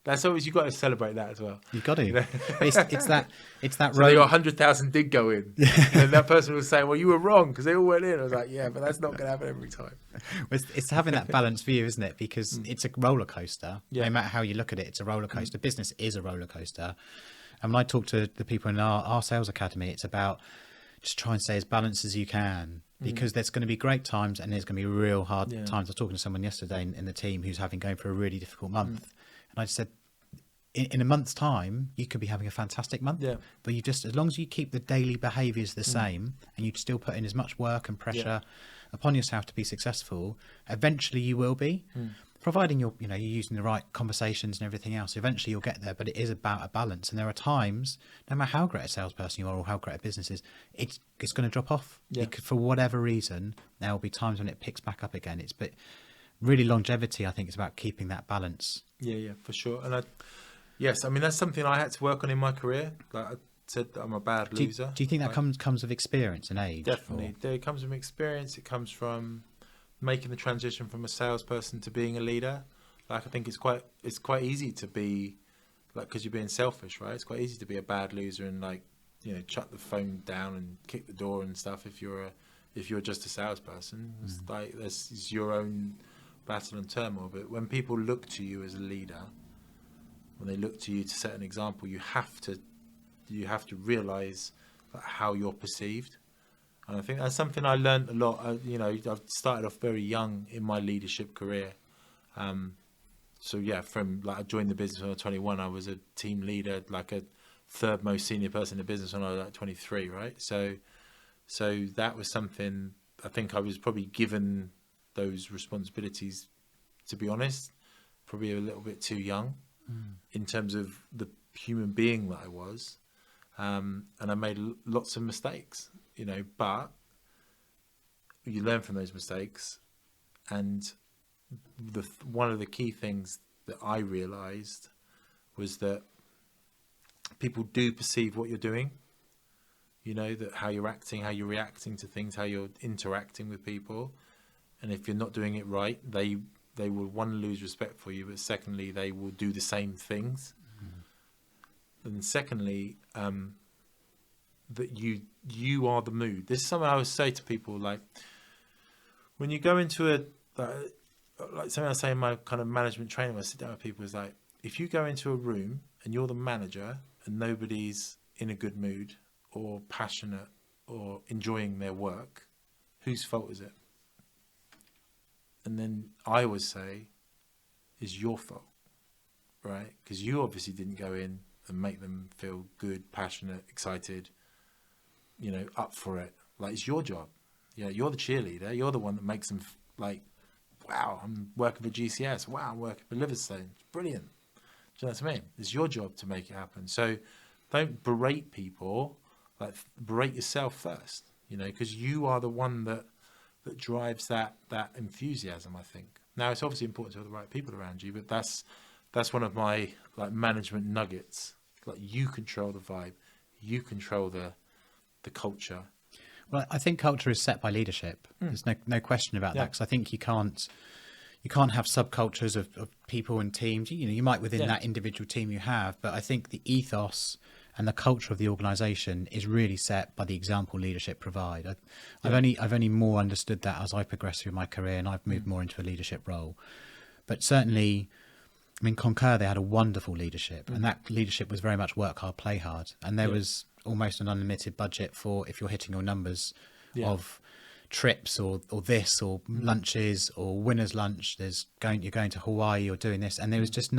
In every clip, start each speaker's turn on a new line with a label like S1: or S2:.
S1: That's always, you've got to celebrate that as well.
S2: You've got to.
S1: You know?
S2: It's that
S1: So your 100,000 did go in. And that person was saying, well, you were wrong because they all went in. I was like, yeah, but that's not going to happen every time.
S2: It's having that balanced view, isn't it? Because it's a roller coaster.
S1: Yeah.
S2: No matter how you look at it, it's a roller coaster. Business is a roller coaster. And when I talk to the people in our sales academy, it's about just try and stay as balanced as you can, because there's going to be great times and there's going to be real hard times. I was talking to someone yesterday in the team who's going through a really difficult month. And I said, in a month's time, you could be having a fantastic month, but you just, as long as you keep the daily behaviours the same and you still put in as much work and pressure upon yourself to be successful, eventually you will be, providing you're using the right conversations and everything else. Eventually you'll get there, but it is about a balance. And there are times, no matter how great a salesperson you are or how great a business is, it's going to drop off because for whatever reason. There will be times when it picks back up again. But really, longevity, I think, is about keeping that balance. Yeah,
S1: for sure. And yes, I mean, that's something I had to work on in my career. Like I said, I'm a bad loser.
S2: Do you think that comes with experience and age?
S1: Definitely. It comes from experience. It comes from making the transition from a salesperson to being a leader. Like, I think it's quite easy to be, like, because you're being selfish, right? It's quite easy to be a bad loser and, like, chuck the phone down and kick the door and stuff if you're just a salesperson. It's like, this is your own battle and turmoil. But when people look to you as a leader, when they look to you to set an example, you have to realize how you're perceived. And I think that's something I learned a lot. I've started off very young in my leadership career. From I joined the business when I was 21. I was a team leader, like a third most senior person in the business when I was like 23, right? So that was something, I think I was probably given those responsibilities, to be honest, probably a little bit too young in terms of the human being that I was. And I made lots of mistakes, but you learn from those mistakes. And one of the key things that I realized was that people do perceive what you're doing, that how you're acting, how you're reacting to things, how you're interacting with people. And if you're not doing it right, they will, one, lose respect for you, but secondly, they will do the same things. And secondly, that you are the mood. This is something I would say to people, like, when you go into like something I say in my kind of management training when I sit down with people is like, if you go into a room and you're the manager and nobody's in a good mood or passionate or enjoying their work, whose fault is it? And then I always say, is your fault, right? Because you obviously didn't go in and make them feel good, passionate, excited, up for it. Like, it's your job. You're the cheerleader. You're the one that makes them like, wow, I'm working for GCS. Wow, I'm working for Liverstone. It's brilliant. Do you know what I mean? It's your job to make it happen. So don't berate people. Like, berate yourself first, because you are the one that drives that enthusiasm, I think. Now, it's obviously important to have the right people around you, but that's one of my, like, management nuggets. Like, you control the vibe, you control the culture.
S2: Well, I think culture is set by leadership. There's no question about that, because I think you can't have subcultures of people and teams. You might within that individual team you have, but I think the ethos and the culture of the organisation is really set by the example leadership provide. I've only more understood that as I progress through my career and I've moved more into a leadership role. But certainly, I mean, Concur, they had a wonderful leadership, and that leadership was very much work hard, play hard. And there was almost an unlimited budget for if you're hitting your numbers of trips or this or lunches or winner's lunch. You're going to Hawaii or doing this, and there was just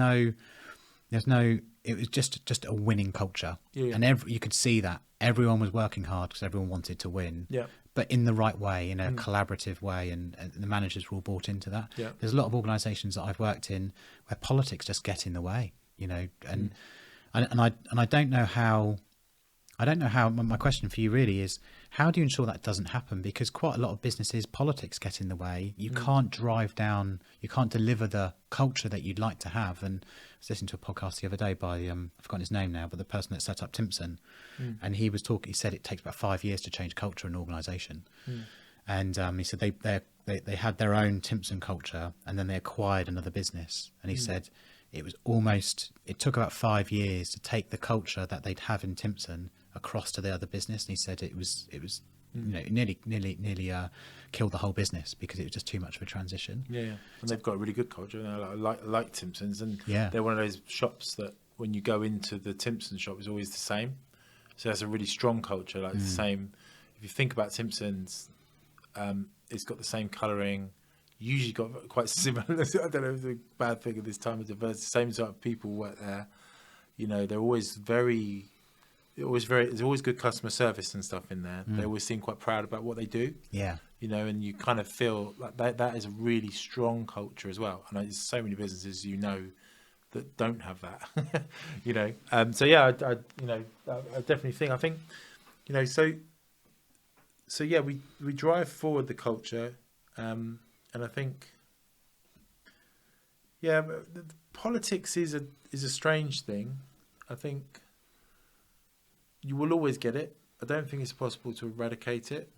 S2: it was just a winning culture. And you could see that everyone was working hard because everyone wanted to win, but in the right way, in a collaborative way, and the managers were all bought into that. There's a lot of organisations that I've worked in where politics just get in the way, and I don't know how. My question for you really is, how do you ensure that doesn't happen? Because quite a lot of businesses, politics get in the way. You can't you can't deliver the culture that you'd like to have. And I was listening to a podcast the other day by, I've forgotten his name now, but the person that set up Timpson. And he said it takes about 5 years to change culture in an organisation. And he said they had their own Timpson culture, and then they acquired another business. And he said it took about 5 years to take the culture that they'd have in Timpson across to the other business. And he said it was nearly killed the whole business because it was just too much of a transition.
S1: Yeah. And they've got a really good culture. You know, like Timpson's, and
S2: Yeah.
S1: they're one of those shops that when you go into the Timpson shop, it's always the same. So that's a really strong culture, like the same. If you think about Timpson's, it's got the same colouring, usually got quite similar. I don't know if it's a bad thing at this time of diversity. Same sort of people work there. You know, they're always there's always good customer service and stuff in there. They always seem quite proud about what they do.
S2: Yeah.
S1: You know, and you kind of feel like that is a really strong culture as well. And there's so many businesses, you know, that don't have that. You know, so yeah, I definitely think, you know, so yeah, we drive forward the culture, and I think, yeah, the politics is a strange thing. I think you will always get it. I don't think it's possible to eradicate it.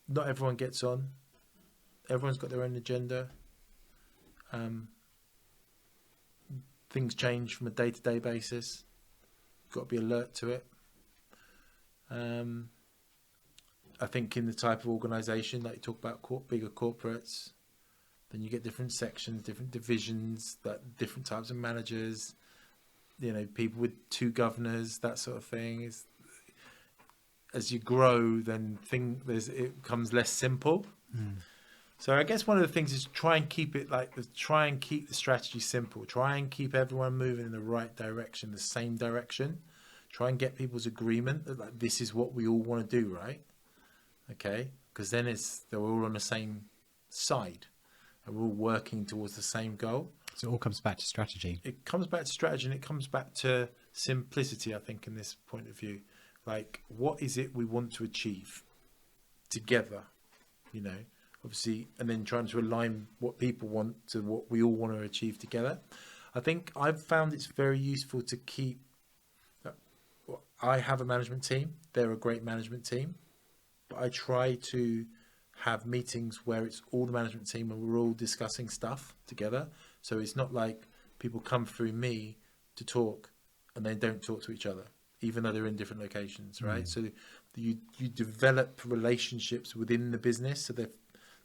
S1: Not everyone gets on. Everyone's got their own agenda. Things change from a day-to-day basis. You've got to be alert to it. I think in the type of organisation, like you talk about bigger corporates, then you get different sections, different divisions, different types of managers, you know, people with 2 governors, that sort of thing. As you grow, then it becomes less simple. So I guess one of the things is try and keep the strategy simple. Try and keep everyone moving in the right direction, the same direction. Try and get people's agreement that like, this is what we all want to do, right? Okay, because then they're all on the same side, and we're all working towards the same goal.
S2: So it all comes back to strategy.
S1: It comes back to strategy, and it comes back to simplicity, I think, in this point of view. Like, what is it we want to achieve together? You know, obviously, and then trying to align what people want to what we all want to achieve together. I think I've found it's very useful to keep. I have a management team. They're a great management team. But I try to have meetings where it's all the management team and we're all discussing stuff together. So it's not like people come through me to talk and they don't talk to each other, even though they're in different locations, right? So you develop relationships within the business so that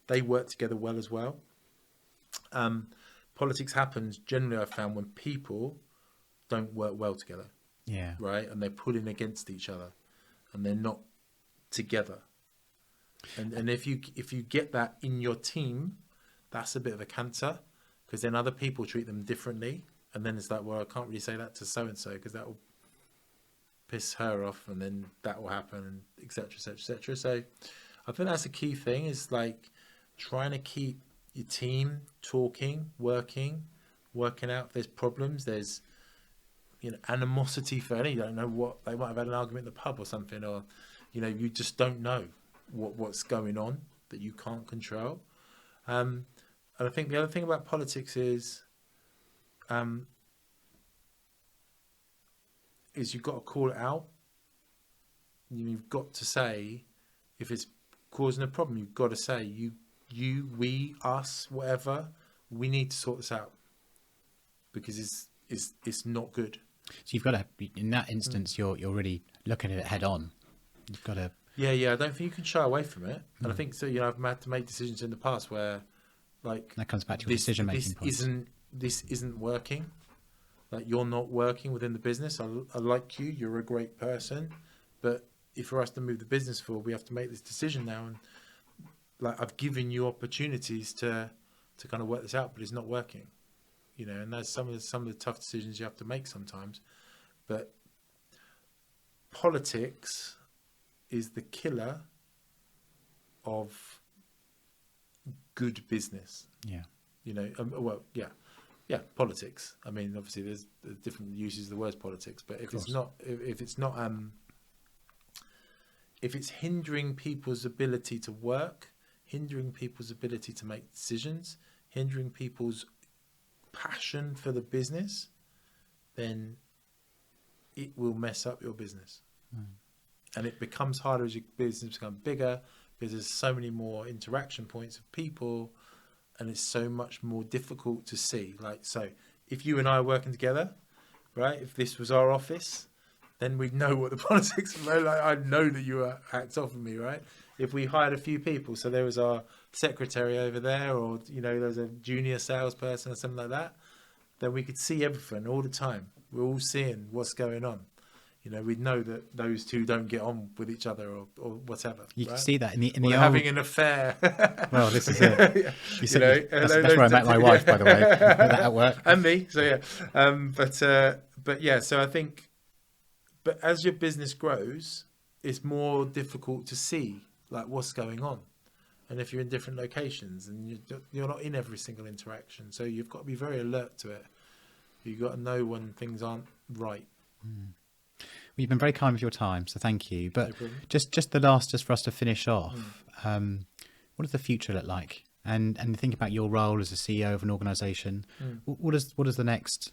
S1: they work together well as well. Politics happens generally, I've found, when people don't work well together.
S2: Yeah.
S1: Right? And they're pulling against each other and they're not together. And if you get that in your team, that's a bit of a cancer, because then other people treat them differently. And then it's like, well, I can't really say that to so-and-so because that will piss her off, and then that will happen, and et cetera, et cetera, et cetera. So I think that's a key thing, is like trying to keep your team talking, working out if there's problems. There's, you know, animosity for any, you don't know what, they might have had an argument in the pub or something, or, you know, you just don't know what's going on that you can't control. And I think the other thing about politics is you've got to call it out. You've got to say, if it's causing a problem, you've got to say, you, we, us, whatever, we need to sort this out, because it's not good.
S2: So you've got to, in that instance, you're really looking at it head on. You've got to.
S1: Yeah. I don't think you can shy away from it. And I think so. You know, I've had to make decisions in the past where, like,
S2: that comes back to your decision making points.
S1: This isn't working. Like, you're not working within the business. I like you. You're a great person, but if for us to move the business forward, we have to make this decision now. And like, I've given you opportunities to kind of work this out, but it's not working. You know, and that's some of the tough decisions you have to make sometimes. But politics is the killer of good business. Yeah. You know, politics. I mean, obviously there's different uses of the word politics, but if it's hindering people's ability to work, hindering people's ability to make decisions, hindering people's passion for the business, then it will mess up your business. And it becomes harder as your business becomes bigger, because there's so many more interaction points of people, and it's so much more difficult to see. Like, so if you and I are working together, right? If this was our office, then we'd know what the politics were. Like, I'd know that you were hacked off of me, right? If we hired a few people, so there was our secretary over there, or, you know, there's a junior salesperson or something like that, then we could see everything all the time. We're all seeing what's going on. You know, we'd know that those two don't get on with each other, or whatever.
S2: You
S1: right?
S2: can see that in the
S1: Or
S2: old...
S1: having an affair.
S2: Well, this is it.
S1: Yeah.
S2: You said that's where I met my
S1: yeah.
S2: wife, by the way. Met that at work.
S1: And me. So yeah. But yeah. So I think, but as your business grows, it's more difficult to see like what's going on, and if you're in different locations and you're not in every single interaction, so you've got to be very alert to it. You've got to know when things aren't right.
S2: Well, you've been very kind with your time, so thank you. But
S1: No problem.
S2: just the last, just for us to finish off, what does the future look like? And think about your role as a CEO of an organisation. What does the next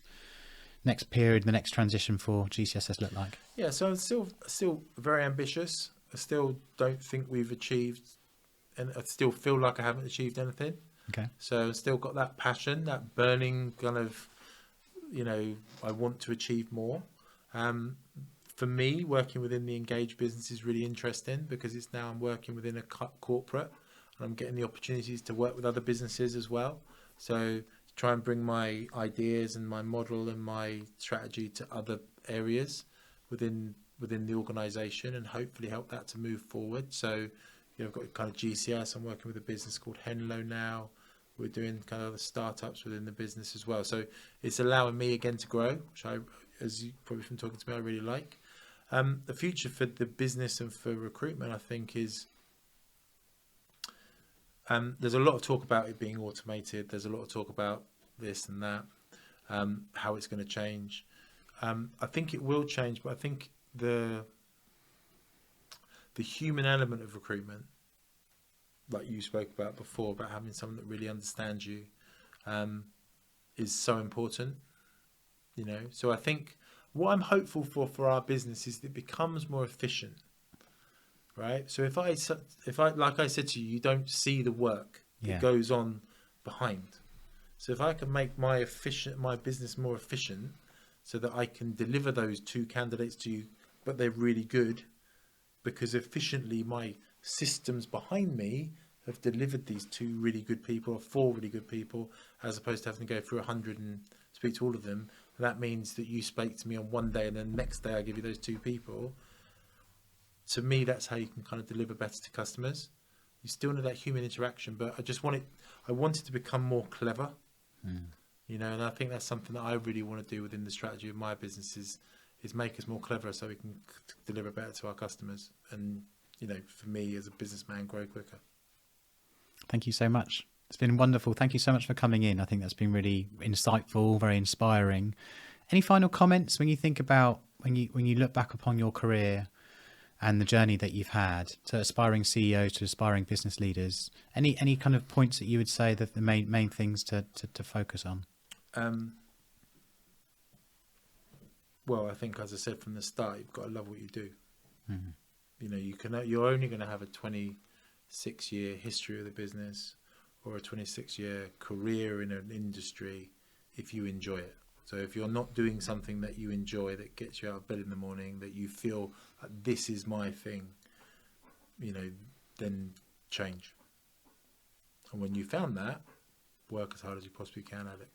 S2: period, the next transition for GCSS look like?
S1: Yeah, so I'm still very ambitious. I still don't think we've achieved, and I still feel like I haven't achieved anything.
S2: Okay.
S1: So I've still got that passion, that burning kind of, you know, I want to achieve more. For me, working within the engaged business is really interesting, because it's now I'm working within a corporate, and I'm getting the opportunities to work with other businesses as well. So to try and bring my ideas and my model and my strategy to other areas within the organisation, and hopefully help that to move forward. So, you know, I've got kind of GCS. I'm working with a business called Henlo now. We're doing kind of the startups within the business as well. So it's allowing me again to grow, which I, as you probably from talking to me, I really like. The future for the business and for recruitment, I think, is there's a lot of talk about it being automated. There's a lot of talk about this and that, how it's going to change. I think it will change, but I think the human element of recruitment, like you spoke about before, about having someone that really understands you, is so important. You know, so I think what I'm hopeful for our business is that it becomes more efficient, right? So if I, like I said to you, you don't see the work that goes on behind. So if I can make my business more efficient, so that I can deliver those two candidates to you, but they're really good, because efficiently my systems behind me have delivered these two really good people, or four really good people, as opposed to having to go through 100 and speak to all of them. That means that you speak to me on one day, and then the next day I give you those two people. To me, that's how you can kind of deliver better to customers. You still need that human interaction, but I want it to become more clever. You know, and I think that's something that I really want to do within the strategy of my business is make us more clever, so we can deliver better to our customers, and, you know, for me as a businessman, grow quicker. Thank you so much. It's been wonderful. Thank you so much for coming in. I think that's been really insightful, very inspiring. Any final comments when you think about, when you look back upon your career and the journey that you've had, to aspiring CEOs, to aspiring business leaders? Any kind of points that you would say that the main things to focus on? Well, I think, as I said from the start, you've got to love what you do. You know, you're only going to have a 26-year history of the business, or a 26-year career in an industry, if you enjoy it. So if you're not doing something that you enjoy, that gets you out of bed in the morning, that you feel like this is my thing, you know, then change. And when you found that, work as hard as you possibly can at it.